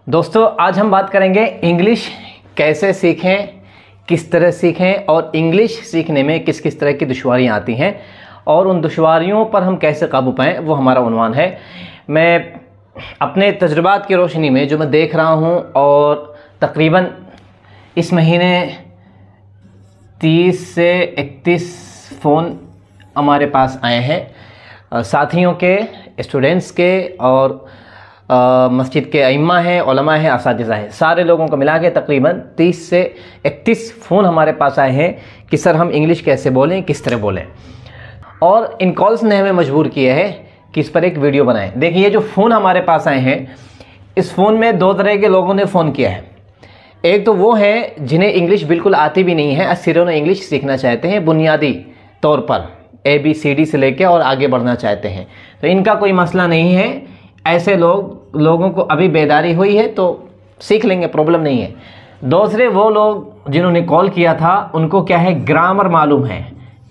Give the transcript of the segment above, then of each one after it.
दोस्तों, आज हम बात करेंगे इंग्लिश कैसे सीखें, किस तरह सीखें और इंग्लिश सीखने में किस किस तरह की दुश्वारियां आती हैं और उन दुश्वारियों पर हम कैसे काबू पाएं, वो हमारा उन्वान है। मैं अपने तजुर्बात की रोशनी में जो मैं देख रहा हूं और तकरीबन इस महीने 30 से 31 फ़ोन हमारे पास आए हैं साथियों के, स्टूडेंट्स के और मस्जिद के अइम्मा हैं, उलमा हैं, असातिज़ा हैं, सारे लोगों को मिला के तकरीबन 30 से 31 फ़ोन हमारे पास आए हैं कि सर हम इंग्लिश कैसे बोलें, किस तरह बोलें। और इन कॉल्स ने हमें मजबूर किया है कि इस पर एक वीडियो बनाएं। देखिए, ये जो फ़ोन हमारे पास आए हैं, इस फ़ोन में दो तरह के लोगों ने फ़ोन किया है। एक तो वो हैं जिन्हें इंग्लिश बिल्कुल आती भी नहीं है, सिर्फ उन्हें इंग्लिश सीखना चाहते हैं, बुनियादी तौर पर ABCD से लेकर और आगे बढ़ना चाहते हैं, तो इनका कोई मसला नहीं है। ऐसे लोगों को अभी बेदारी हुई है तो सीख लेंगे, प्रॉब्लम नहीं है। दूसरे वो लोग जिन्होंने कॉल किया था, उनको क्या है, ग्रामर मालूम है,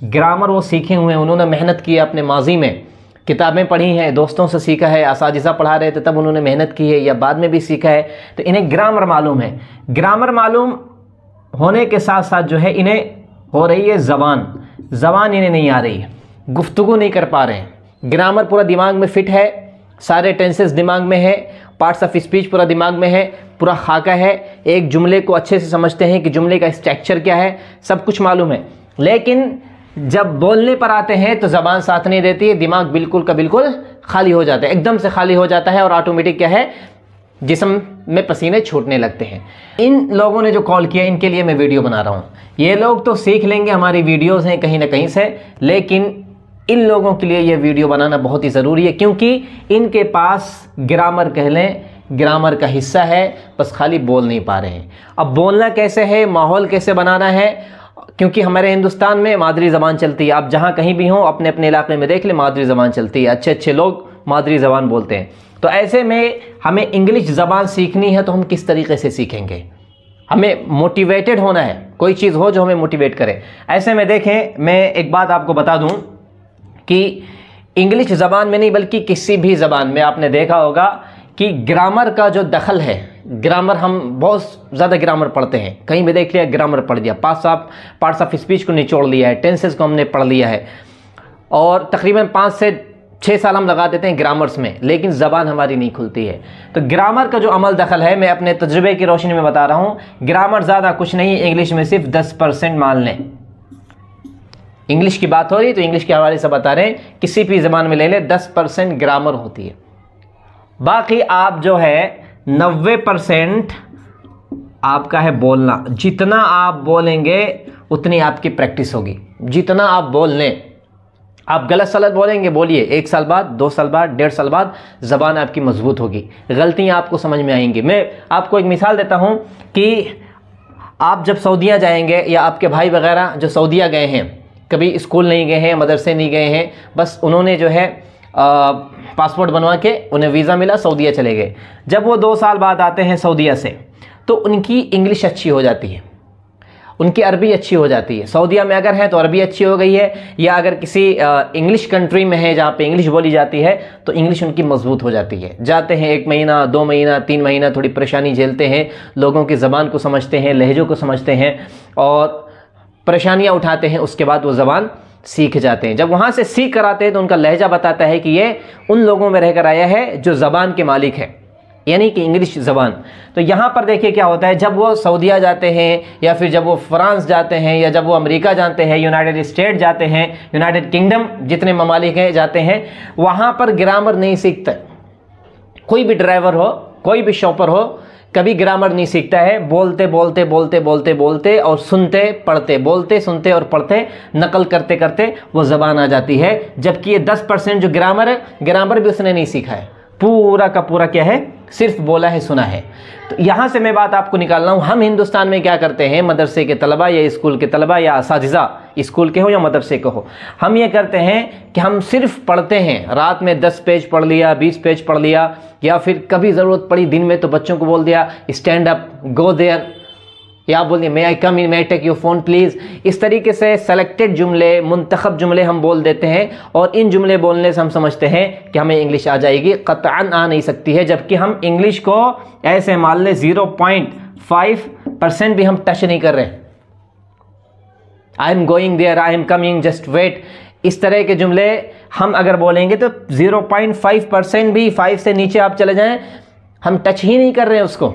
ग्रामर वो सीखे हुए हैं, उन्होंने मेहनत की है, अपने माजी में किताबें पढ़ी हैं, दोस्तों से सीखा है, असातिज़ा पढ़ा रहे थे तब उन्होंने मेहनत की है या बाद में भी सीखा है, तो इन्हें ग्रामर मालूम है। ग्रामर मालूम होने के साथ साथ जो है इन्हें हो रही है ज़बान इन्हें नहीं आ रही है, गुफ्तगू नहीं कर पा रहे हैं। ग्रामर पूरा दिमाग में फिट है, सारे टेंसेस दिमाग में है, पार्ट्स ऑफ स्पीच पूरा दिमाग में है, पूरा खाका है, एक जुमले को अच्छे से समझते हैं कि जुमले का स्ट्रक्चर क्या है, सब कुछ मालूम है। लेकिन जब बोलने पर आते हैं तो ज़बान साथ नहीं देती है, दिमाग बिल्कुल का बिल्कुल खाली हो जाता है, एकदम से खाली हो जाता है और ऑटोमेटिक क्या है, जिस्म में पसीने छूटने लगते हैं। इन लोगों ने जो कॉल किया, इनके लिए मैं वीडियो बना रहा हूँ। ये लोग तो सीख लेंगे, हमारी वीडियोज़ हैं कहीं ना कहीं से, लेकिन इन लोगों के लिए ये वीडियो बनाना बहुत ही ज़रूरी है, क्योंकि इनके पास ग्रामर कह लें, ग्रामर का हिस्सा है, बस खाली बोल नहीं पा रहे हैं। अब बोलना कैसे है, माहौल कैसे बनाना है, क्योंकि हमारे हिंदुस्तान में मादरी ज़बान चलती है। आप जहाँ कहीं भी हों, अपने अपने इलाके में देख लें, मादरी ज़बान चलती है, अच्छे अच्छे लोग मादरी ज़बान बोलते हैं। तो ऐसे में हमें इंग्लिश ज़बान सीखनी है तो हम किस तरीके से सीखेंगे? हमें मोटिवेटेड होना है, कोई चीज़ हो जो हमें मोटिवेट करे। ऐसे में देखें, मैं एक बात आपको बता दूं कि इंग्लिश ज़बान में नहीं बल्कि किसी भी ज़बान में आपने देखा होगा कि ग्रामर का जो दखल है, ग्रामर, हम बहुत ज़्यादा ग्रामर पढ़ते हैं, कहीं भी देख लिया ग्रामर पढ़ दिया, पार्ट्स ऑफ स्पीच को निचोड़ लिया है, टेंसेस को हमने पढ़ लिया है, और तकरीबन 5 से 6 साल हम लगा देते हैं ग्रामर्स में, लेकिन ज़बान हमारी नहीं खुलती है। तो ग्रामर का जो अमल दखल है, मैं अपने तजुर्बे की रोशनी में बता रहा हूँ, ग्रामर ज़्यादा कुछ नहीं, इंग्लिश में सिर्फ 10% मान लें। इंग्लिश की बात हो रही तो इंग्लिश के हवाले से बता रहे हैं, किसी भी ज़बान में ले लें 10% ग्रामर होती है, बाकी आप जो है 90% आपका है बोलना। जितना आप बोलेंगे उतनी आपकी प्रैक्टिस होगी, जितना आप बोल लें। आप गलत सलत बोलेंगे, बोलिए, 1 साल बाद, 2 साल बाद, 1.5 साल बाद ज़बान आपकी मजबूत होगी, गलतियां आपको समझ में आएंगी। मैं आपको एक मिसाल देता हूं कि आप जब सऊदीया जाएंगे, या आपके भाई वगैरह जो सऊदीया गए हैं, कभी स्कूल नहीं गए हैं, मदरसे नहीं गए हैं, बस उन्होंने जो है पासपोर्ट बनवा के उन्हें वीज़ा मिला, सऊदीया चले गए। जब वो 2 साल बाद आते हैं सऊदीया से, तो उनकी इंग्लिश अच्छी हो जाती है, उनकी अरबी अच्छी हो जाती है। सऊदीया में अगर है तो अरबी अच्छी हो गई है, या अगर किसी इंग्लिश कंट्री में है जहाँ पे इंग्लिश बोली जाती है तो इंग्लिश उनकी मजबूत हो जाती है। जाते हैं 1 महीना, 2 महीना, 3 महीना, थोड़ी परेशानी झेलते हैं, लोगों की ज़बान को समझते हैं, लहजों को समझते हैं और परेशानियाँ उठाते हैं, उसके बाद वो ज़बान सीख जाते हैं। जब वहाँ से सीख कर आते हैं तो उनका लहजा बताता है कि ये उन लोगों में रहकर आया है जो ज़बान के मालिक है, यानी कि इंग्लिश ज़बान। तो यहाँ पर देखिए क्या होता है, जब वो सऊदीया जाते हैं, या फिर जब वो फ्रांस जाते हैं, या जब वो अमेरिका जाते हैं, यूनाइटेड स्टेट जाते हैं, यूनाइटेड किंगडम, जितने ममालिक हैं जाते हैं, वहाँ पर ग्रामर नहीं सीखते। कोई भी ड्राइवर हो, कोई भी शॉपर हो, कभी ग्रामर नहीं सीखता है। बोलते बोलते बोलते बोलते बोलते और सुनते पढ़ते, बोलते सुनते और पढ़ते, नकल करते करते वो ज़बान आ जाती है। जबकि ये 10% जो ग्रामर है, ग्रामर भी उसने नहीं सीखा है, पूरा का पूरा क्या है, सिर्फ बोला है, सुना है। तो यहाँ से मैं बात आपको निकाल रहा हूँ, हम हिंदुस्तान में क्या करते हैं, मदरसे के तलबा या स्कूल के तलबा या असातिज़ा, स्कूल के हो या मदरसे के हो, हम ये करते हैं कि हम सिर्फ पढ़ते हैं। रात में 10 पेज पढ़ लिया, 20 पेज पढ़ लिया, या फिर कभी ज़रूरत पड़ी दिन में तो बच्चों को बोल दिया स्टैंड अप, गो देयर, या आप बोलिए may I come in, may I take your phone please. इस तरीके से सेलेक्टेड जुमले, मुंतखब जुमले हम बोल देते हैं और इन जुमले बोलने से हम समझते हैं कि हमें इंग्लिश आ जाएगी। क़तअन आ नहीं सकती है, जबकि हम इंग्लिश को ऐसे मान लें 0.5% भी हम टच नहीं कर रहे। I am going there, I am coming, just wait, इस तरह के जुमले हम अगर बोलेंगे तो 0.5% भी, 5 से नीचे आप चले जाएं, हम टच ही नहीं कर रहे हैं उसको।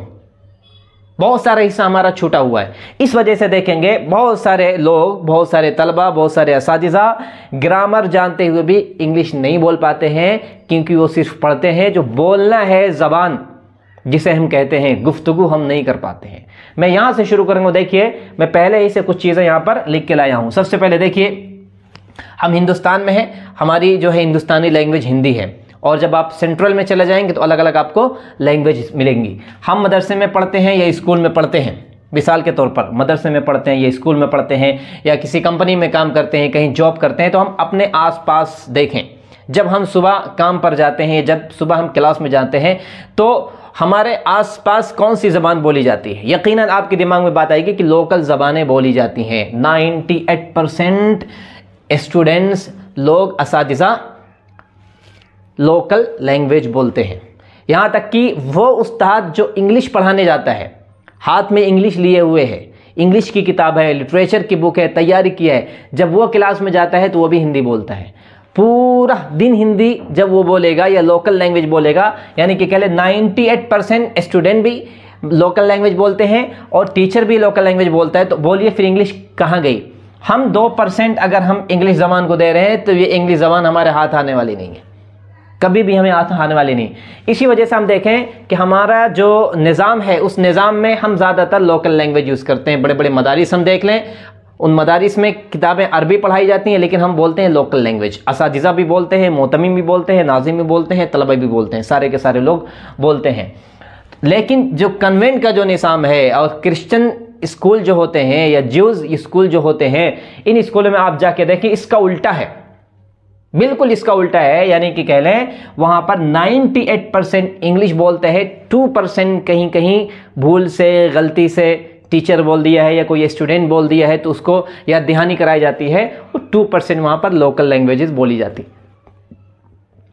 बहुत सारा हिस्सा हमारा छूटा हुआ है। इस वजह से देखेंगे बहुत सारे लोग, बहुत सारे तलबा, बहुत सारे असातिज़ा ग्रामर जानते हुए भी इंग्लिश नहीं बोल पाते हैं, क्योंकि वो सिर्फ पढ़ते हैं। जो बोलना है ज़बान जिसे हम कहते हैं गुफ्तगू, हम नहीं कर पाते हैं। मैं यहाँ से शुरू करूँगा। देखिए मैं पहले ही से कुछ चीज़ें यहाँ पर लिख के लाया हूँ। सबसे पहले देखिए, हम हिंदुस्तान में हैं, हमारी जो है हिंदुस्तानी लैंग्वेज हिंदी है, और जब आप सेंट्रल में चले जाएंगे तो अलग अलग आपको लैंग्वेज मिलेंगी। हम मदरसे में पढ़ते हैं या स्कूल में पढ़ते हैं, मिसाल के तौर पर मदरसे में पढ़ते हैं या स्कूल में पढ़ते हैं या किसी कंपनी में काम करते हैं, कहीं जॉब करते हैं, तो हम अपने आसपास देखें। जब हम सुबह काम पर जाते हैं, जब सुबह हम क्लास में जाते हैं, तो हमारे आसपास कौन सी ज़बान बोली जाती है? यकीनन आपके दिमाग में बात आएगी कि लोकल ज़बानें बोली जाती हैं। 98% स्टूडेंट्स, लोग, असातिज़ा लोकल लैंग्वेज बोलते हैं। यहाँ तक कि वो उस्ताद जो इंग्लिश पढ़ाने जाता है, हाथ में इंग्लिश लिए हुए है, इंग्लिश की किताब है, लिटरेचर की बुक है, तैयारी किया है, जब वो क्लास में जाता है तो वो भी हिंदी बोलता है। पूरा दिन हिंदी जब वो बोलेगा या लोकल लैंग्वेज बोलेगा, यानी कि कह ले 98% स्टूडेंट भी लोकल लैंग्वेज बोलते हैं और टीचर भी लोकल लैंग्वेज बोलता है, तो बोलिए फिर इंग्लिश कहाँ गई? हम 2% अगर हम इंग्लिश ज़बान को दे रहे हैं तो ये इंग्लिश ज़बान हमारे हाथ आने वाली नहीं है, कभी भी हमें हाथ आने वाली नहीं। इसी वजह से हम देखें कि हमारा जो निज़ाम है, उस निज़ाम में हम ज़्यादातर लोकल लैंग्वेज यूज़ करते हैं। बड़े बड़े मदारिस हम देख लें, उन मदारिस में किताबें अरबी पढ़ाई जाती हैं, लेकिन हम बोलते हैं लोकल लैंग्वेज। असातिज़ा भी बोलते हैं, मोतमिम भी बोलते हैं, नाज़िम भी बोलते हैं, तलबा भी बोलते हैं, सारे के सारे लोग बोलते हैं। लेकिन जो कन्वेंट का जो निज़ाम है और क्रिश्चियन स्कूल जो होते हैं या ज्यूज़ स्कूल जो होते हैं, इन स्कूलों में आप जाके देखें, इसका उल्टा है, बिल्कुल इसका उल्टा है। यानी कि कह लें वहाँ पर 98% इंग्लिश बोलते हैं, 2% कहीं कहीं भूल से, गलती से टीचर बोल दिया है या कोई स्टूडेंट बोल दिया है तो उसको याद दहानी कराई जाती है, और 2% वहाँ पर लोकल लैंग्वेजेस बोली जाती,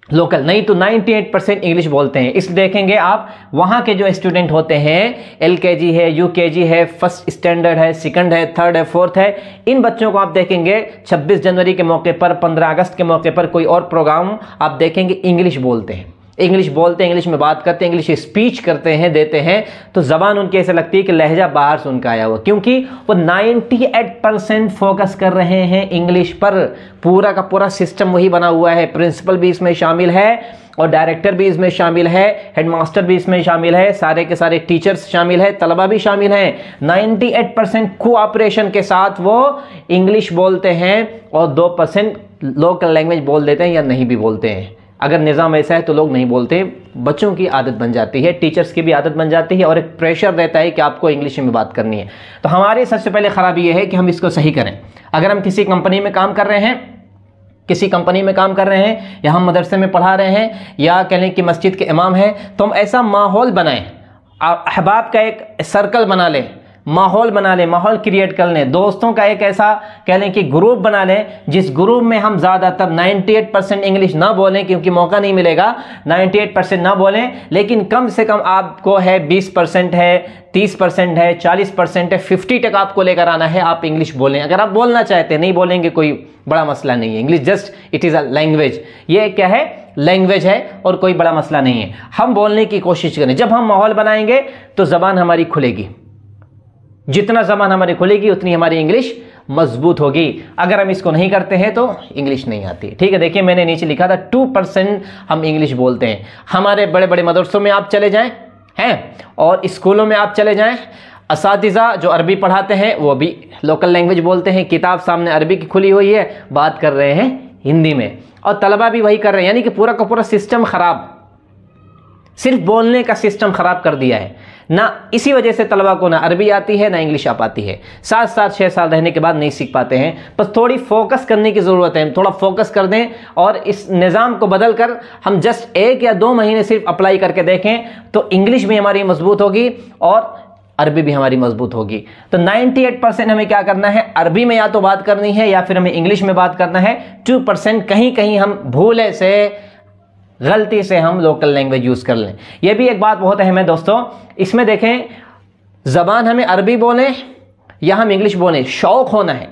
लोकल नहीं तो 98% इंग्लिश बोलते हैं। इस देखेंगे आप वहाँ के जो स्टूडेंट होते हैं, LKG है, UKG है, फर्स्ट स्टैंडर्ड है, सेकंड है, थर्ड है, फोर्थ है, इन बच्चों को आप देखेंगे 26 जनवरी के मौके पर, 15 अगस्त के मौके पर, कोई और प्रोग्राम आप देखेंगे, इंग्लिश बोलते हैं, इंग्लिश बोलते हैं, इंग्लिश में बात करते हैं, इंग्लिश स्पीच करते हैं, देते हैं, तो ज़बान उनकी ऐसे लगती है कि लहजा बाहर से उनका आया हुआ, क्योंकि वो 98% फोकस कर रहे हैं इंग्लिश पर। पूरा का पूरा सिस्टम वही बना हुआ है, प्रिंसिपल भी इसमें शामिल है और डायरेक्टर भी इसमें शामिल है, हेडमास्टर भी इसमें शामिल है, सारे के सारे टीचर्स शामिल है, तलबा भी शामिल हैं। 98% कोऑपरेशन के साथ वो इंग्लिश बोलते हैं और 2% लोकल लैंग्वेज बोल देते हैं या नहीं भी बोलते हैं। अगर निज़ाम ऐसा है तो लोग नहीं बोलते, बच्चों की आदत बन जाती है, टीचर्स की भी आदत बन जाती है और एक प्रेशर रहता है कि आपको इंग्लिश में बात करनी है। तो हमारी सबसे पहले ख़राबी यह है कि हम इसको सही करें। अगर हम किसी कंपनी में काम कर रहे हैं, किसी कंपनी में काम कर रहे हैं, या हम मदरसे में पढ़ा रहे हैं, या कह लें कि मस्जिद के इमाम हैं, तो हम ऐसा माहौल बनाएं, अहबाब का एक सर्कल बना लें, माहौल बना लें, माहौल क्रिएट कर लें, दोस्तों का एक ऐसा कह लें कि ग्रुप बना लें, जिस ग्रुप में हम ज़्यादातर 98% इंग्लिश ना बोलें, क्योंकि मौका नहीं मिलेगा, 98% ना बोलें, लेकिन कम से कम आपको है 20% है, 30% है, 40% है, 50 तक आपको लेकर आना है, आप इंग्लिश बोलें। अगर आप बोलना चाहते हैं, नहीं बोलेंगे कोई बड़ा मसला नहीं है, English just it is a language, ये क्या है, लैंग्वेज है और कोई बड़ा मसला नहीं है। हम बोलने की कोशिश करें, जब हम माहौल बनाएंगे तो ज़बान हमारी खुलेगी, जितना ज़बान हमारी खुलेगी उतनी हमारी इंग्लिश मजबूत होगी। अगर हम इसको नहीं करते हैं तो इंग्लिश नहीं आती। ठीक है, देखिए मैंने नीचे लिखा था 2% हम इंग्लिश बोलते हैं। हमारे बड़े बड़े मदरसों में आप चले जाएं हैं और स्कूलों में आप चले जाएं, असातिज़ा जो अरबी पढ़ाते हैं वो भी लोकल लैंग्वेज बोलते हैं, किताब सामने अरबी की खुली हुई है, बात कर रहे हैं हिंदी में, और तलबा भी वही कर रहे हैं। यानी कि पूरा का पूरा सिस्टम ख़राब, सिर्फ बोलने का सिस्टम ख़राब कर दिया है ना। इसी वजह से तलबा को ना अरबी आती है ना इंग्लिश आ पाती है, 7-6 साल रहने के बाद नहीं सीख पाते हैं। बस थोड़ी फोकस करने की ज़रूरत है, थोड़ा फोकस कर दें और इस निज़ाम को बदल कर हम जस्ट 1 या 2 महीने सिर्फ अप्लाई करके देखें तो इंग्लिश भी हमारी मजबूत होगी और अरबी भी हमारी मजबूत होगी। तो 98% हमें क्या करना है, अरबी में या तो बात करनी है या फिर हमें इंग्लिश में बात करना है। 2% कहीं कहीं हम भूले से, गलती से हम लोकल लैंग्वेज यूज़ कर लें। यह भी एक बात बहुत अहम है दोस्तों। इसमें देखें, ज़बान हमें अरबी बोलें या हम इंग्लिश बोलें, शौक़ होना है।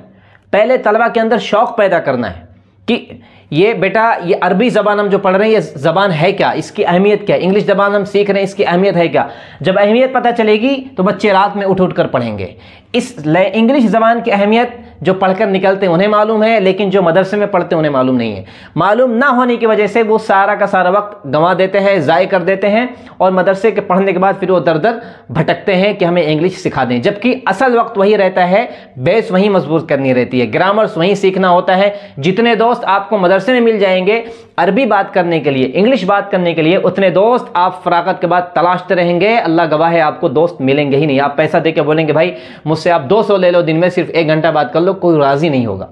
पहले तलबा के अंदर शौक़ पैदा करना है कि ये बेटा, ये अरबी ज़बान हम जो पढ़ रहे हैं, ये ज़बान है क्या, इसकी अहमियत क्या है। इंग्लिश ज़बान हम सीख रहे हैं, इसकी अहमियत है क्या। जब अहमियत पता चलेगी तो बच्चे रात में उठ उठ कर पढ़ेंगे। इस इंग्लिश ज़बान की अहमियत जो पढ़कर निकलते हैं उन्हें मालूम है, लेकिन जो मदरसे में पढ़ते हैं उन्हें मालूम नहीं है। मालूम ना होने की वजह से वो सारा का सारा वक्त गंवा देते हैं, ज़ाय कर देते हैं, और मदरसे के पढ़ने के बाद फिर वो दर दर भटकते हैं कि हमें इंग्लिश सिखा दें। जबकि असल वक्त वही रहता है, बेस वहीं मजबूत करनी रहती है, ग्रामर्स वहीं सीखना होता है। जितने दोस्त आपको मदरसे में मिल जाएंगे अरबी बात करने के लिए, इंग्लिश बात करने के लिए, उतने दोस्त आप फरागत के बाद तलाशते रहेंगे। अल्लाह गवाह है, आपको दोस्त मिलेंगे ही नहीं। आप पैसा दे के बोलेंगे भाई मुझसे आप 200 ले लो, दिन में सिर्फ 1 घंटा बात कर लो, कोई राजी नहीं होगा,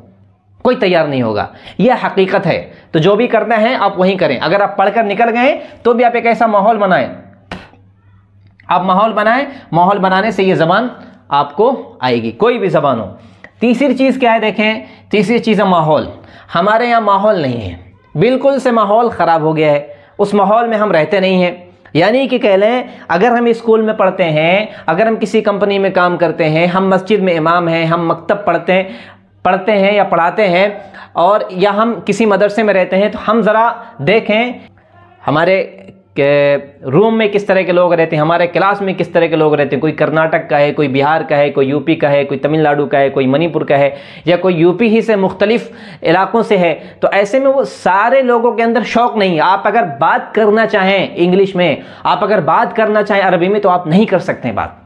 कोई तैयार नहीं होगा। यह हकीकत है। तो जो भी करना है आप वहीं करें। अगर आप पढ़कर निकल गए तो भी आप एक ऐसा माहौल बनाएं, आप माहौल बनाएं। माहौल बनाने से यह ज़बान आपको आएगी, कोई भी ज़बान हो। तीसरी चीज़ क्या है, देखें, तीसरी चीज़ है माहौल। हमारे यहाँ माहौल नहीं है, बिल्कुल से माहौल ख़राब हो गया है। उस माहौल में हम रहते नहीं हैं। यानी कि कह लें, अगर हम स्कूल में पढ़ते हैं, अगर हम किसी कंपनी में काम करते हैं, हम मस्जिद में इमाम हैं, हम मकतब पढ़ते हैं या पढ़ाते हैं, और या हम किसी मदरसे में रहते हैं, तो हम ज़रा देखें हमारे के रूम में किस तरह के लोग रहते हैं, हमारे क्लास में किस तरह के लोग रहते हैं। कोई कर्नाटक का है, कोई बिहार का है, कोई यूपी का है, कोई तमिलनाडु का है, कोई मणिपुर का है, या कोई यूपी ही से मुख्तलिफ इलाकों से है। तो ऐसे में वो सारे लोगों के अंदर शौक़ नहीं है। आप अगर बात करना चाहें इंग्लिश में, आप अगर बात करना चाहें अरबी में, तो आप नहीं कर सकते हैं बात।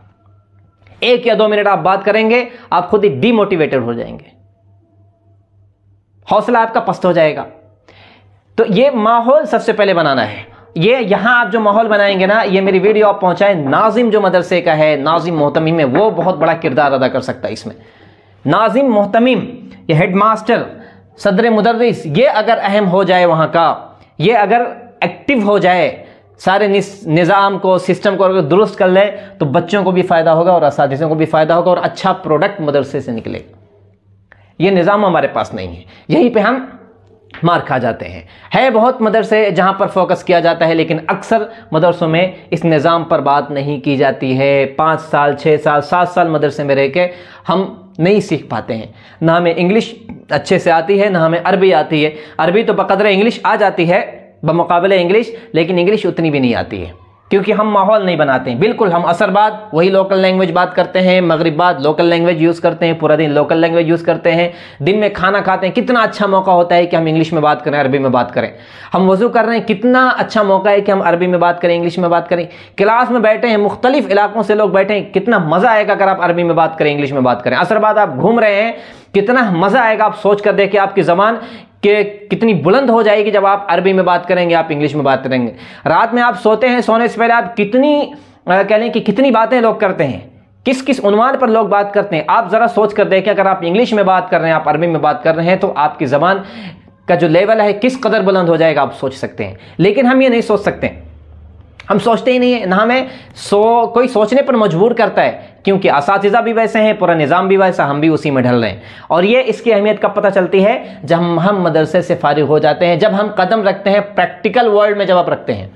1 या 2 मिनट आप बात करेंगे, आप खुद ही डीमोटिवेटेड हो जाएंगे, हौसला आपका पस्त हो जाएगा। तो ये माहौल सबसे पहले बनाना है। ये यहाँ आप जो माहौल बनाएंगे ना, ये मेरी वीडियो आप पहुंचाएं, नाजिम जो मदरसे का है, नाजिम मोहतमीम है, वो बहुत बड़ा किरदार अदा कर सकता है इसमें। नाजिम मोहतमीम, ये हेड मास्टर, सदर मुदर्रिस, ये अगर अहम हो जाए वहाँ का, ये अगर एक्टिव हो जाए, सारे निज़ाम को, सिस्टम को अगर दुरुस्त कर ले, तो बच्चों को भी फ़ायदा होगा और असातिज़ों को भी फ़ायदा होगा, और अच्छा प्रोडक्ट मदरसे से निकलेगा। ये निज़ाम हमारे पास नहीं है, यहीं पे हम मार खा जाते हैं। है बहुत मदरसे जहाँ पर फोकस किया जाता है, लेकिन अक्सर मदरसों में इस निज़ाम पर बात नहीं की जाती है। 5 साल, 6 साल, 7 साल मदरसे में रह के हम नहीं सीख पाते हैं। ना हमें इंग्लिश अच्छे से आती है, ना हमें अरबी आती है। अरबी तो बक़दर इंग्लिश आ जाती है बमुकाबले इंग्लिश, लेकिन इंग्लिश उतनी भी नहीं आती है, क्योंकि हम माहौल नहीं बनाते हैं। बिल्कुल हम असर बाद वही लोकल लैंग्वेज बात करते हैं, मगरिब बाद लोकल लैंग्वेज यूज़ करते हैं, पूरा दिन लोकल लैंग्वेज यूज़ करते हैं। दिन में खाना खाते हैं, कितना अच्छा मौका होता है कि हम इंग्लिश में बात करें, अरबी में बात करें। हम वज़ू कर रहे हैं, कितना अच्छा मौका है कि हम अरबी में बात करें, इंग्लिश में बात करें। क्लास में बैठे हैं, मुख्तलिफ इलाकों से लोग बैठे हैं, कितना मज़ा आएगा अगर आप अरबी में बात करें, इंग्लिश में बात करें। असर बाद आप घूम रहे हैं, कितना मज़ा आएगा आप सोच कर देखिए, आपकी ज़बान कि कितनी बुलंद हो जाएगी जब आप अरबी में बात करेंगे, आप इंग्लिश में बात करेंगे। रात में आप सोते हैं, सोने से पहले आप कितनी कह लें कि कितनी बातें लोग करते हैं, किस किस उन्वान पर लोग बात करते हैं। आप ज़रा सोच कर देखें, अगर आप इंग्लिश में बात कर रहे हैं, आप अरबी में बात कर रहे हैं, तो आपकी ज़बान का जो लेवल है किस कदर बुलंद हो जाएगा, आप सोच सकते हैं। लेकिन हम ये नहीं सोच सकते, हम सोचते ही नहीं है ना। हमें कोई सोचने पर मजबूर करता है, क्योंकि असातिज़ा भी वैसे हैं, पूरा निज़ाम भी वैसा, हम भी उसी में ढल रहे हैं। और ये इसकी अहमियत कब पता चलती है, जब हम मदरसे से फारिग हो जाते हैं, जब हम कदम रखते हैं प्रैक्टिकल वर्ल्ड में, जब आप रखते हैं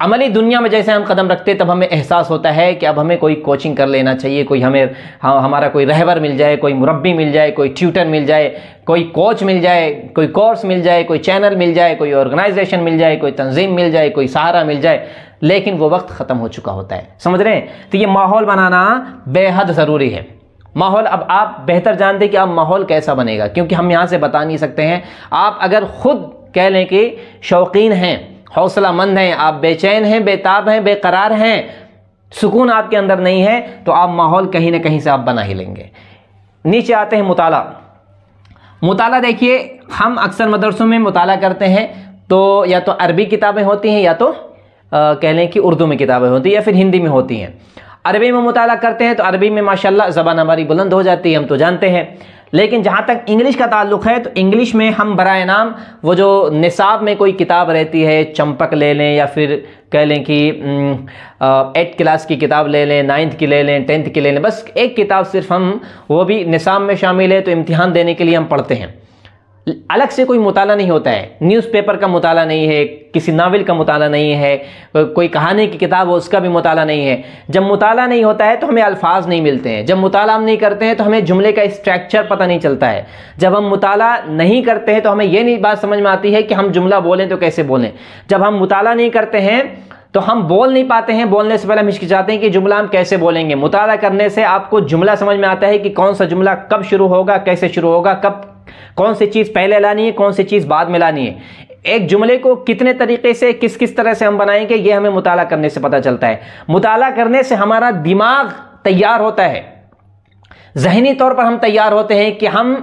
अमली दुनिया में, जैसे हम कदम रखते हैं, तब हमें एहसास होता है कि अब हमें कोई कोचिंग कर लेना चाहिए, कोई हमारा कोई रहबर मिल जाए, कोई मुरब्बी मिल जाए, कोई ट्यूटर मिल जाए, कोई कोच मिल जाए, कोई कोर्स मिल जाए, कोई चैनल मिल जाए, कोई ऑर्गेनाइजेशन मिल जाए, कोई तंजीम मिल जाए, कोई सहारा मिल जाए। लेकिन वो वक्त ख़त्म हो चुका होता है, समझ रहे हैं। तो ये माहौल बनाना बेहद ज़रूरी है। माहौल, अब आप बेहतर जानते हैं कि अब माहौल कैसा बनेगा, क्योंकि हम यहाँ से बता नहीं सकते हैं। आप अगर खुद कह लें कि शौकीन हैं, हौसलामंद हैं, आप बेचैन हैं, बेताब हैं, बेकरार हैं, सुकून आपके अंदर नहीं है, तो आप माहौल कहीं ना कहीं से आप बना ही लेंगे। नीचे आते हैं मुताला। मुताला देखिए, हम अक्सर मदरसों में मुताला करते हैं, तो या तो अरबी किताबें होती हैं, या तो कह लें कि उर्दू में किताबें होती हैं, या फिर हिंदी में होती हैं। अरबी में मुताला करते हैं तो अरबी में माशाल्लाह ज़बान हमारी बुलंद हो जाती है, हम तो जानते हैं। लेकिन जहाँ तक इंग्लिश का ताल्लुक़ है तो इंग्लिश में हम बराए नाम वो जो निसाब में कोई किताब रहती है, चंपक ले लें या फिर कह लें कि 8th क्लास की किताब ले लें, 9th की ले लें, 10th की ले लें, बस एक किताब सिर्फ हम, वो भी निसाब में शामिल है तो इम्तिहान देने के लिए हम पढ़ते हैं। अलग से कोई मुताला नहीं होता है, न्यूज़पेपर का मुताला नहीं है, किसी नावल का मुताला नहीं है, कोई कहानी की किताब हो उसका भी मुताला नहीं है। जब मुताला नहीं होता है तो हमें अल्फाज नहीं मिलते हैं, जब मुताला हम नहीं करते हैं तो हमें जुमले का स्ट्रक्चर पता नहीं चलता है, जब हम मुताला नहीं करते हैं तो हमें ये नहीं बात समझ में आती है कि हम जुमला बोलें तो कैसे बोलें, जब हम मुताला नहीं करते हैं तो हम बोल नहीं पाते हैं, बोलने से पहले हम हिचकिचाते हैं कि जुमला हम कैसे बोलेंगे। मुताला करने से आपको जुमला समझ में आता है कि कौन सा जुमला कब शुरू होगा, कैसे शुरू होगा, कब कौन सी चीज़ पहले लानी है, कौन सी चीज़ बाद में लानी है, एक जुमले को कितने तरीके से किस किस तरह से हम बनाएंगे, ये हमें मुताला करने से पता चलता है। मुताला करने से हमारा दिमाग तैयार होता है, ज़हनी तौर पर हम तैयार होते हैं कि हम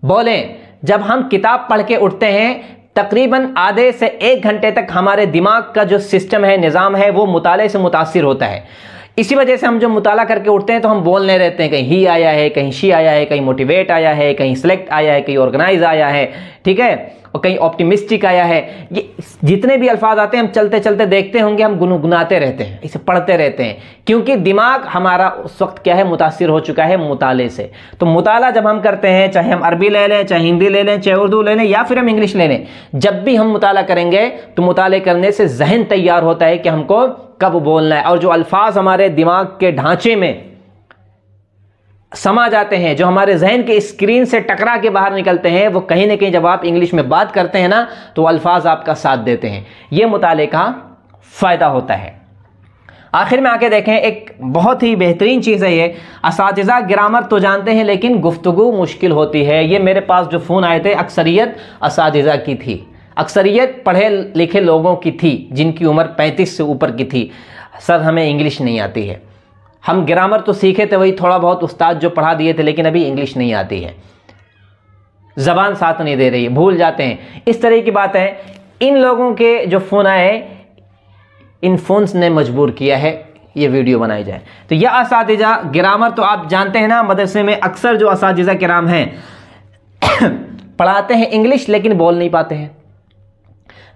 बोलें। जब हम किताब पढ़ के उठते हैं तकरीबन आधे से 1 घंटे तक हमारे दिमाग का जो सिस्टम है, निज़ाम है, वो मुताले से मुतासिर होता है। इसी वजह से हम जो मुताला करके उठते हैं तो हम बोलने रहते हैं, कहीं ही आया है, कहीं शी आया है, कहीं मोटिवेट आया है, कहीं सिलेक्ट आया है, कहीं ऑर्गेनाइज आया है, ठीक है, और कहीं ऑप्टिमिस्टिक आया है। ये जितने भी अल्फाज आते हैं हम चलते चलते देखते होंगे, हम गुनगुनाते रहते हैं, इसे पढ़ते रहते हैं, क्योंकि दिमाग हमारा उस वक्त क्या है, मुतासिर हो चुका है मुताले से। तो मुताला जब हम करते हैं, चाहे हम अरबी ले लें, चाहे हिंदी ले लें, चाहे उर्दू ले लें, या फिर हम इंग्लिश ले लें, जब भी हम मुताला करेंगे तो मुताले करने से जहन तैयार होता है कि हमको कब बोलना है, और जो अल्फाज हमारे दिमाग के ढांचे में समा जाते हैं, जो हमारे जहन के स्क्रीन से टकरा के बाहर निकलते हैं, वो कहीं ना कहीं जब आप इंग्लिश में बात करते हैं ना तो अल्फाज आपका साथ देते हैं। ये मुताले का फ़ायदा होता है। आखिर में आके देखें, एक बहुत ही बेहतरीन चीज़ है ये, असातिज़ा ग्रामर तो जानते हैं लेकिन गुफ्तगू मुश्किल होती है। ये मेरे पास जो फ़ोन आए थे अक्सरियत असातिज़ा की थी, अक्सरियत पढ़े लिखे लोगों की थी जिनकी उम्र 35 से ऊपर की थी। सर हमें इंग्लिश नहीं आती है, हम ग्रामर तो सीखे थे, वही थोड़ा बहुत उस्ताद जो पढ़ा दिए थे, लेकिन अभी इंग्लिश नहीं आती है, ज़बान साथ नहीं दे रही है, भूल जाते हैं, इस तरह की बात है। इन लोगों के जो फ़ोन आए, इन फ़ोन्स ने मजबूर किया है ये वीडियो बनाई जाए। तो यह असातिज़ा ग्रामर तो आप जानते हैं ना, मदरसे में अक्सर जो असातिज़ा किराम हैं पढ़ाते हैं इंग्लिश लेकिन बोल नहीं पाते हैं।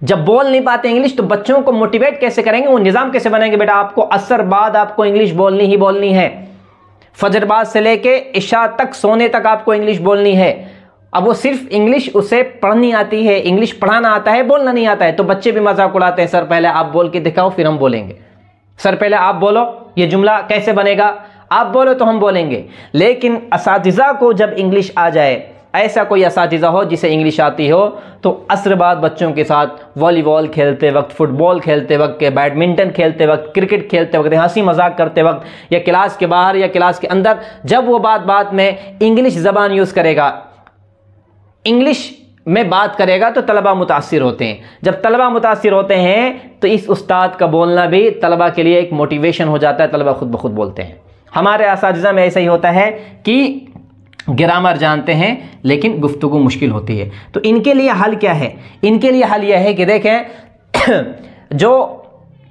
जब बोल नहीं पाते इंग्लिश तो बच्चों को मोटिवेट कैसे करेंगे, वो निज़ाम कैसे बनाएंगे, बेटा आपको असर बाद आपको इंग्लिश बोलनी ही बोलनी है, फजर बाद से लेके इशा तक, सोने तक आपको इंग्लिश बोलनी है। अब वो सिर्फ इंग्लिश उसे पढ़नी आती है, इंग्लिश पढ़ाना आता है, बोलना नहीं आता है, तो बच्चे भी मजाक उड़ाते हैं, सर पहले आप बोल के दिखाओ फिर हम बोलेंगे, सर पहले आप बोलो ये जुमला कैसे बनेगा, आप बोलो तो हम बोलेंगे। लेकिन असातिज़ा को जब इंग्लिश आ जाए, ऐसा कोई असातिज़ा हो जिसे इंग्लिश आती हो, तो असर बाद बच्चों के साथ वॉलीबॉल खेलते वक्त, फुटबॉल खेलते वक्त, बैडमिंटन खेलते वक्त, क्रिकेट खेलते वक्त, हंसी मजाक करते वक्त, या क्लास के बाहर या क्लास के अंदर, जब वो बात में इंग्लिश ज़बान यूज़ करेगा, इंग्लिश में बात करेगा तो तलबा मुतासिर होते हैं। जब तलबा मुतासिर होते हैं तो इस उस्ताद का बोलना भी तलबा के लिए एक मोटिवेशन हो जाता है, तलबा खुद ब खुद बोलते हैं। हमारे असातिज़ा में ऐसा ही होता है कि ग्रामर जानते हैं लेकिन गुफ्तगू मुश्किल होती है। तो इनके लिए हल क्या है, इनके लिए हल यह है कि देखें जो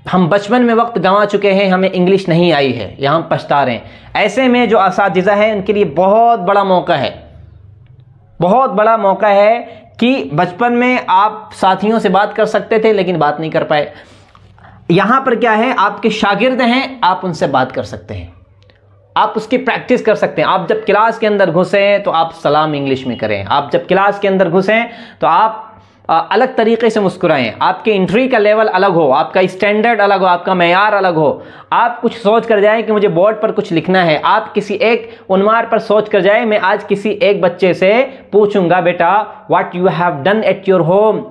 हम बचपन में वक्त गंवा चुके हैं, हमें इंग्लिश नहीं आई है या हम पछता रहे हैं, ऐसे में जो असातिज़ा है उनके लिए बहुत बड़ा मौका है, बहुत बड़ा मौका है कि बचपन में आप साथियों से बात कर सकते थे लेकिन बात नहीं कर पाए। यहाँ पर क्या है, आपके शागिर्द हैं, आप उनसे बात कर सकते हैं, आप उसकी प्रैक्टिस कर सकते हैं। आप जब क्लास के अंदर घुसें तो आप सलाम इंग्लिश में करें, आप जब क्लास के अंदर घुसें तो आप अलग तरीके से मुस्कुराएं, आपके एंट्री का लेवल अलग हो, आपका स्टैंडर्ड अलग हो, आपका मेयार अलग हो। आप कुछ सोच कर जाएं कि मुझे बोर्ड पर कुछ लिखना है, आप किसी एक उन्मार पर सोच कर जाएं, मैं आज किसी एक बच्चे से पूछूंगा बेटा what you have done at your home,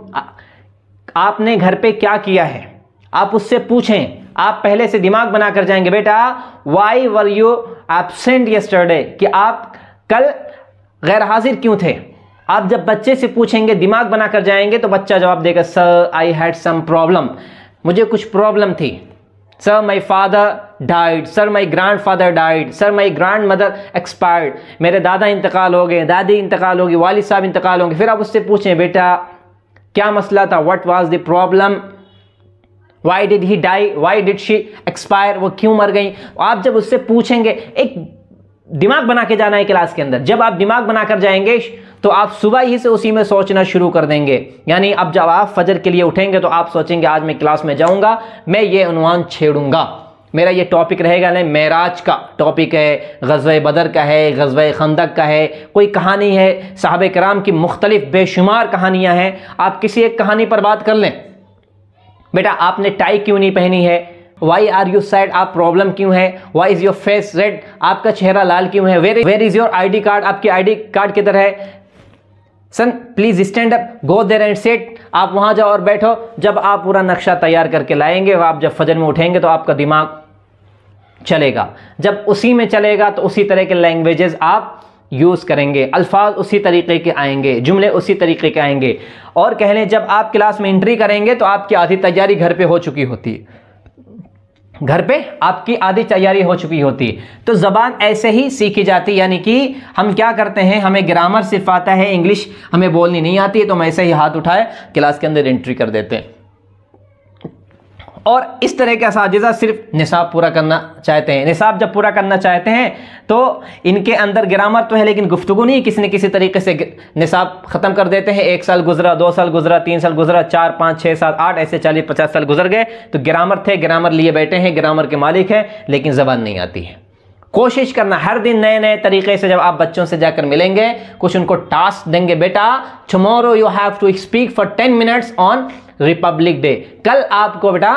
आपने घर पे क्या किया है, आप उससे पूछें। आप पहले से दिमाग बना कर जाएंगे, बेटा why were you absent yesterday, कि आप कल गैर हाजिर क्यों थे। आप जब बच्चे से पूछेंगे, दिमाग बना कर जाएंगे, तो बच्चा जवाब देगा sir I had some problem, मुझे कुछ प्रॉब्लम थी, sir my father died, sir my grandfather died, sir my grandmother expired, मेरे दादा इंतकाल हो गए, दादी इंतकाल होगी, वालिद साहब इंतकाल होंगे। फिर आप उससे पूछें बेटा क्या मसला था, what was the problem, why did he die, why did she expire, वो क्यों मर गई। आप जब उससे पूछेंगे, एक दिमाग बना के जाना है क्लास के अंदर। जब आप दिमाग बनाकर जाएंगे तो आप सुबह ही से उसी में सोचना शुरू कर देंगे। यानी अब जब आप फजर के लिए उठेंगे तो आप सोचेंगे आज मैं क्लास में जाऊंगा, मैं ये उन्वान छेड़ूंगा, मेरा ये टॉपिक रहेगा ना, मेराज का टॉपिक है, ग़ज़वे बदर का है, ग़ज़वे खंदक का है, कोई कहानी है, सहाबे किराम की मुख्तलिफ बेशुमार कहानियाँ हैं। आप किसी एक कहानी पर बात कर लें, बेटा आपने टाई क्यों नहीं पहनी है, वाई आर यू सैड, आप प्रॉब्लम क्यों है, why is your face red, आपका चेहरा लाल क्यों है, where is your ID card, आपकी ID कार्ड किधर है, son please stand up, go there and sit, आप वहां जाओ और बैठो। जब आप पूरा नक्शा तैयार करके लाएंगे, आप जब फजर में उठेंगे तो आपका दिमाग चलेगा। जब उसी में चलेगा तो उसी तरह के लैंग्वेजेस आप यूज करेंगे, अल्फाज उसी तरीके के आएंगे, जुमले उसी तरीके के आएंगे। और कह लें जब आप क्लास में एंट्री करेंगे तो आपकी आधी तैयारी घर पे हो चुकी होती है, घर पे आपकी आधी तैयारी हो चुकी होती है। तो ज़बान ऐसे ही सीखी जाती है। यानी कि हम क्या करते हैं, हमें ग्रामर सिर्फ आता है, इंग्लिश हमें बोलनी नहीं आती है, तो हम ऐसे ही हाथ उठाए क्लास के अंदर एंट्री कर देते हैं। और इस तरह के असातिज़ा सिर्फ निसाब पूरा करना चाहते हैं। निसाब जब पूरा करना चाहते हैं तो इनके अंदर ग्रामर तो है लेकिन गुफ्तगू नहीं, किसी न किसी तरीके से निसाब ख़त्म कर देते हैं। 1 साल गुजरा, 2 साल गुजरा, 3 साल गुजरा, 4, 5, 6, 7, 8 ऐसे 40-50 साल गुजर गए तो ग्रामर थे, ग्रामर लिए बैठे हैं, ग्रामर के मालिक हैं, लेकिन ज़बान नहीं आती है। कोशिश करना हर दिन नए नए तरीके से, जब आप बच्चों से जाकर मिलेंगे, कुछ उनको टास्क देंगे, बेटा tomorrow you have to speak for 10 minutes on Republic Day, कल आपको बेटा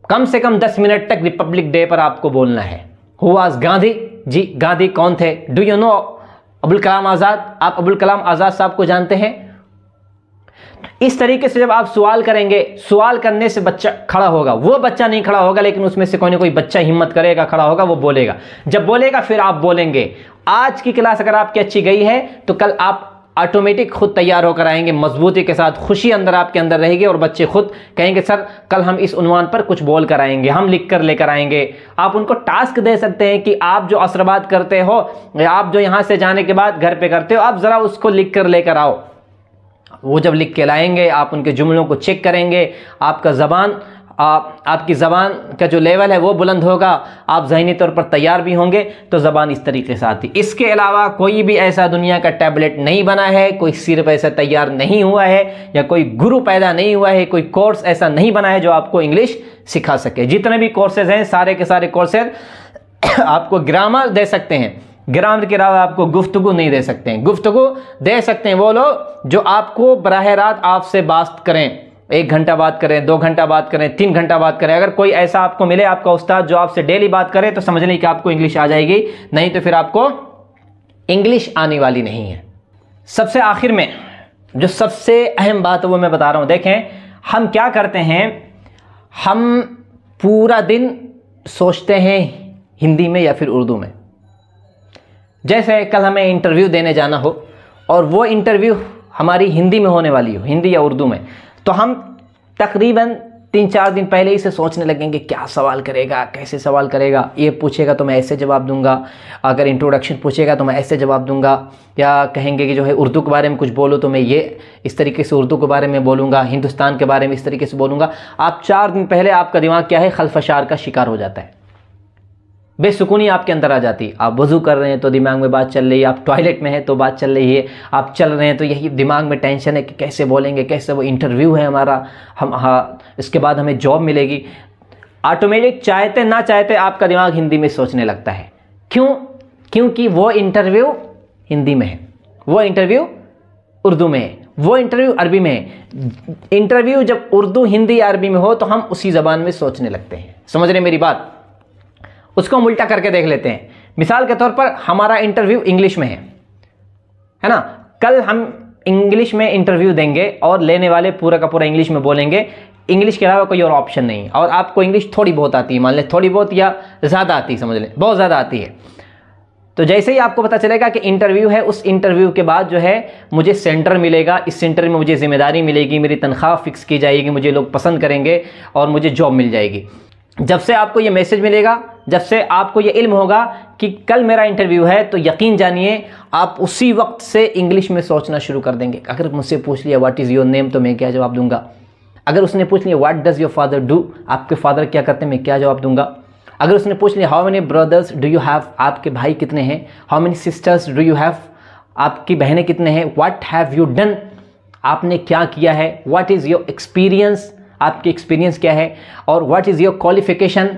कम से कम 10 मिनट तक रिपब्लिक डे पर आपको बोलना है। हु वाज गांधी, जी गांधी कौन थे, do you know Abul Kalam Azad, आप अबुल कलाम आज़ाद साहब को जानते हैं। इस तरीके से जब आप सवाल करेंगे, सवाल करने से बच्चा खड़ा होगा, वो बच्चा नहीं खड़ा होगा लेकिन उसमें से कोई ना कोई बच्चा हिम्मत करेगा, खड़ा होगा, वो बोलेगा। जब बोलेगा फिर आप बोलेंगे। आज की क्लास अगर आपकी अच्छी गई है तो कल आप ऑटोमेटिक खुद तैयार होकर आएंगे, मजबूती के साथ, खुशी अंदर आपके अंदर रहेगी और बच्चे खुद कहेंगे सर कल हम इस उन्वान पर कुछ बोल कर आएंगे, हम लिख कर लेकर आएंगे। आप उनको टास्क दे सकते हैं कि आप जो असरबाद करते हो, आप जो यहाँ से जाने के बाद घर पे करते हो, आप ज़रा उसको लिख कर लेकर आओ। वो जब लिख के लाएंगे आप उनके जुमलों को चेक करेंगे, आपका ज़बान आपकी ज़बान का जो लेवल है वो बुलंद होगा, आप ज़हनी तौर पर तैयार भी होंगे, तो ज़बान इस तरीके से आती। इसके अलावा कोई भी ऐसा दुनिया का टैबलेट नहीं बना है, कोई सिर्फ ऐसा तैयार नहीं हुआ है, या कोई गुरु पैदा नहीं हुआ है, कोई कोर्स ऐसा नहीं बना है जो आपको इंग्लिश सिखा सके। जितने भी कोर्सेज हैं सारे के सारे कोर्सेज आपको ग्रामर दे सकते हैं, ग्रामर के अलावा आपको गुफ्तगू नहीं दे सकते हैं। गुफ्तगू दे सकते हैं वो लोग जो आपको बराह रात आपसे बात करें, 1 घंटा बात करें, 2 घंटा बात करें, 3 घंटा बात करें। अगर कोई ऐसा आपको मिले, आपका उस्ताद जो आपसे डेली बात करे, तो समझ लें कि आपको इंग्लिश आ जाएगी, नहीं तो फिर आपको इंग्लिश आने वाली नहीं है। सबसे आखिर में जो सबसे अहम बात है वो मैं बता रहा हूँ। देखें हम क्या करते हैं, हम पूरा दिन सोचते हैं हिंदी में या फिर उर्दू में। जैसे कल हमें इंटरव्यू देने जाना हो और वो इंटरव्यू हमारी हिंदी में होने वाली हो, हिंदी या उर्दू में, तो हम तकरीबन 3-4 दिन पहले ही से सोचने लगेंगे क्या सवाल करेगा, कैसे सवाल करेगा, ये पूछेगा तो मैं ऐसे जवाब दूंगा, अगर इंट्रोडक्शन पूछेगा तो मैं ऐसे जवाब दूंगा, या कहेंगे कि जो है उर्दू के बारे में कुछ बोलो तो मैं ये इस तरीके से उर्दू के बारे में बोलूँगा, हिंदुस्तान के बारे में इस तरीके से बोलूँगा। आप 4 दिन पहले आपका दिमाग क्या है, खलफशार का शिकार हो जाता है, बेसुकूनी आपके अंदर आ जाती है। आप वज़ू कर रहे हैं तो दिमाग में बात चल रही है, आप टॉयलेट में हैं तो बात चल रही है, आप चल रहे हैं तो यही दिमाग में टेंशन है कि कैसे बोलेंगे, कैसे वो इंटरव्यू है हमारा, हम इसके बाद हमें जॉब मिलेगी। ऑटोमेटिक चाहते ना चाहते आपका दिमाग हिंदी में सोचने लगता है। क्यों? क्योंकि वो इंटरव्यू हिंदी में है, वो इंटरव्यू उर्दू में है, वो इंटरव्यू अरबी में है। इंटरव्यू जब उर्दू, हिंदी, अरबी में हो तो हम उसी ज़बान में सोचने लगते हैं। समझ रहे मेरी बात? उसको हम उल्टा करके देख लेते हैं। मिसाल के तौर पर हमारा इंटरव्यू इंग्लिश में है ना, कल हम इंग्लिश में इंटरव्यू देंगे और लेने वाले पूरा का पूरा इंग्लिश में बोलेंगे, इंग्लिश के अलावा कोई और ऑप्शन नहीं, और आपको इंग्लिश थोड़ी बहुत आती है, मान लें थोड़ी बहुत या ज़्यादा आती है, समझ लें बहुत ज़्यादा आती है। तो जैसे ही आपको पता चलेगा कि इंटरव्यू है, उस इंटरव्यू के बाद जो है मुझे सेंटर मिलेगा, इस सेंटर में मुझे ज़िम्मेदारी मिलेगी, मेरी तनख्वाह फिक्स की जाएगी, मुझे लोग पसंद करेंगे और मुझे जॉब मिल जाएगी। जब से आपको ये मैसेज मिलेगा, जब से आपको ये इल्म होगा कि कल मेरा इंटरव्यू है, तो यकीन जानिए आप उसी वक्त से इंग्लिश में सोचना शुरू कर देंगे। अगर मुझसे पूछ लिया व्हाट इज़ योर नेम, तो मैं क्या जवाब दूंगा। अगर उसने पूछ लिया what does your father do, आपके फादर क्या करते हैं, मैं क्या जवाब दूंगा। अगर उसने पूछ लिया how many brothers do you have, आपके भाई कितने हैं, how many sisters do you have, आपकी बहनें कितने हैं, व्हाट हैव यू डन, आपने क्या किया है, व्हाट इज़ योर एक्सपीरियंस, आपकी एक्सपीरियंस क्या है, और व्हाट इज़ योर क्वालिफिकेशन,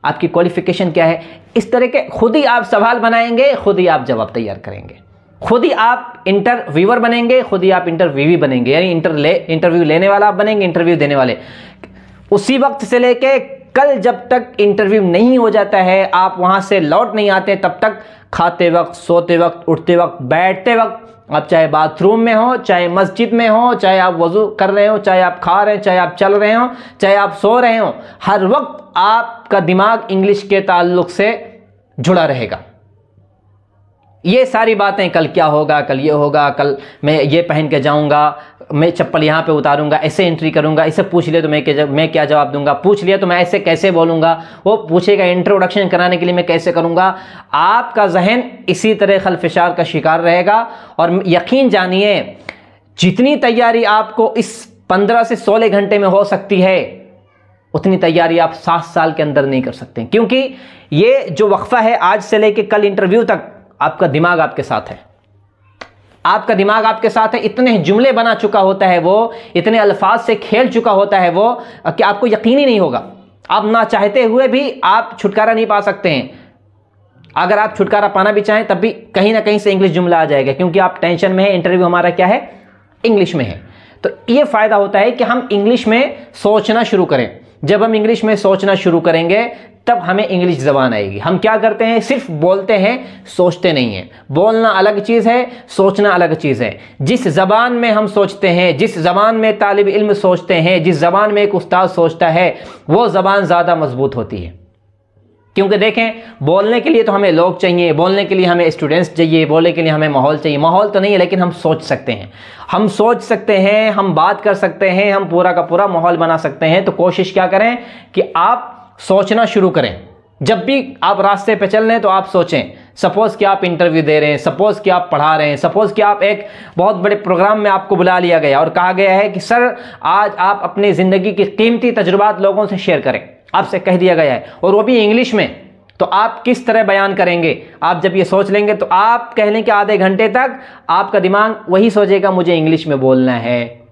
आपकी क्वालिफिकेशन क्या है। इस तरह के खुद ही आप सवाल बनाएंगे, खुद ही आप जवाब तैयार करेंगे, खुद ही आप इंटरव्यूअर बनेंगे, खुद ही आप इंटरव्यूवी बनेंगे, यानी इंटरव्यू लेने वाला आप बनेंगे, इंटरव्यू देने वाले। उसी वक्त से लेके कल जब तक इंटरव्यू नहीं हो जाता है, आप वहां से लौट नहीं आते, तब तक खाते वक्त, सोते वक्त, उठते वक्त, बैठते वक्त, आप चाहे बाथरूम में हो, चाहे मस्जिद में हो, चाहे आप वजू कर रहे हो, चाहे आप खा रहे हैं, चाहे आप चल रहे हो, चाहे आप सो रहे हो, हर वक्त आपका दिमाग इंग्लिश के ताल्लुक से जुड़ा रहेगा। ये सारी बातें, कल क्या होगा, कल ये होगा, कल मैं ये पहन के जाऊंगा, मैं चप्पल यहाँ पे उतारूंगा, ऐसे एंट्री करूंगा, इसे पूछ लिया तो मैं क्या जवाब दूंगा, पूछ लिया तो मैं ऐसे कैसे बोलूंगा, वो पूछेगा इंट्रोडक्शन कराने के लिए मैं कैसे करूंगा। आपका जहन इसी तरह खलफिशार का शिकार रहेगा। और यकीन जानिए, जितनी तैयारी आपको इस 15 से 16 घंटे में हो सकती है, उतनी तैयारी आप 7 साल के अंदर नहीं कर सकते, क्योंकि ये जो वक्फा है आज से लेके कल इंटरव्यू तक, आपका दिमाग आपके साथ है, आपका दिमाग आपके साथ है। इतने जुमले बना चुका होता है वो, इतने अल्फाज से खेल चुका होता है वो, कि आपको यकीन ही नहीं होगा। आप ना चाहते हुए भी आप छुटकारा नहीं पा सकते हैं। अगर आप छुटकारा पाना भी चाहें तब भी कहीं ना कहीं से इंग्लिश जुमला आ जाएगा, क्योंकि आप टेंशन में है, इंटरव्यू हमारा क्या है, इंग्लिश में है। तो ये फायदा होता है कि हम इंग्लिश में सोचना शुरू करें। जब हम इंग्लिश में सोचना शुरू करेंगे तब हमें इंग्लिश ज़बान आएगी। हम क्या करते हैं, सिर्फ बोलते हैं, सोचते नहीं हैं। बोलना अलग चीज़ है, सोचना अलग चीज़ है। जिस ज़बान में हम सोचते हैं, जिस ज़बान में तालिब इल्म सोचते हैं, जिस ज़बान में एक उस्ताद सोचता है, वो ज़बान ज़्यादा मजबूत होती है। क्योंकि देखें, बोलने के लिए तो हमें लोग चाहिए, बोलने के लिए हमें स्टूडेंट्स चाहिए, बोलने के लिए हमें माहौल चाहिए। माहौल तो नहीं है, लेकिन हम सोच सकते हैं, हम सोच सकते हैं, हम बात कर सकते हैं, हम पूरा का पूरा माहौल बना सकते हैं। तो कोशिश क्या करें कि आप सोचना शुरू करें। जब भी आप रास्ते पे चल रहे हैं तो आप सोचें। सपोज कि आप इंटरव्यू दे रहे हैं, सपोज कि आप पढ़ा रहे हैं, सपोज कि आप एक बहुत बड़े प्रोग्राम में आपको बुला लिया गया और कहा गया है कि सर आज आप अपनी ज़िंदगी के कीमती तजुर्बात लोगों से शेयर करें, आपसे कह दिया गया है, और वो भी इंग्लिश में। तो आप किस तरह बयान करेंगे? आप जब ये सोच लेंगे तो आप कह लें कि आधे घंटे तक आपका दिमाग वही सोचेगा, मुझे इंग्लिश में बोलना है।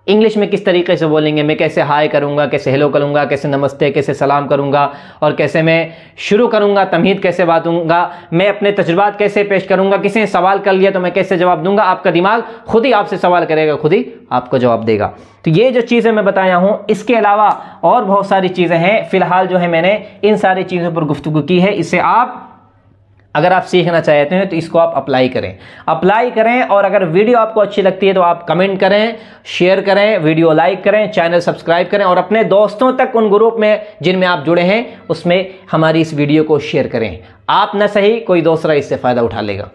इंग्लिश में किस तरीके से बोलेंगे, मैं कैसे हाय करूंगा, कैसे हेलो करूंगा, कैसे नमस्ते, कैसे सलाम करूंगा, और कैसे मैं शुरू करूंगा, तमहीद कैसे बातूंगा, मैं अपने तजुर्बात कैसे पेश करूंगा, किसी ने सवाल कर लिया तो मैं कैसे जवाब दूंगा। आपका दिमाग खुद ही आपसे सवाल करेगा, खुद ही आपको जवाब देगा। तो ये जो चीज़ें मैं बताया हूँ, इसके अलावा और बहुत सारी चीज़ें हैं। फिलहाल जो है मैंने इन सारी चीज़ों पर गुफ्तगू की है। इससे आप अगर आप सीखना चाहते हैं तो इसको आप अप्लाई करें। और अगर वीडियो आपको अच्छी लगती है तो आप कमेंट करें, शेयर करें, वीडियो लाइक करें, चैनल सब्सक्राइब करें, और अपने दोस्तों तक उन ग्रुप में जिनमें आप जुड़े हैं उसमें हमारी इस वीडियो को शेयर करें। आप न सही, कोई दूसरा इससे फ़ायदा उठा लेगा।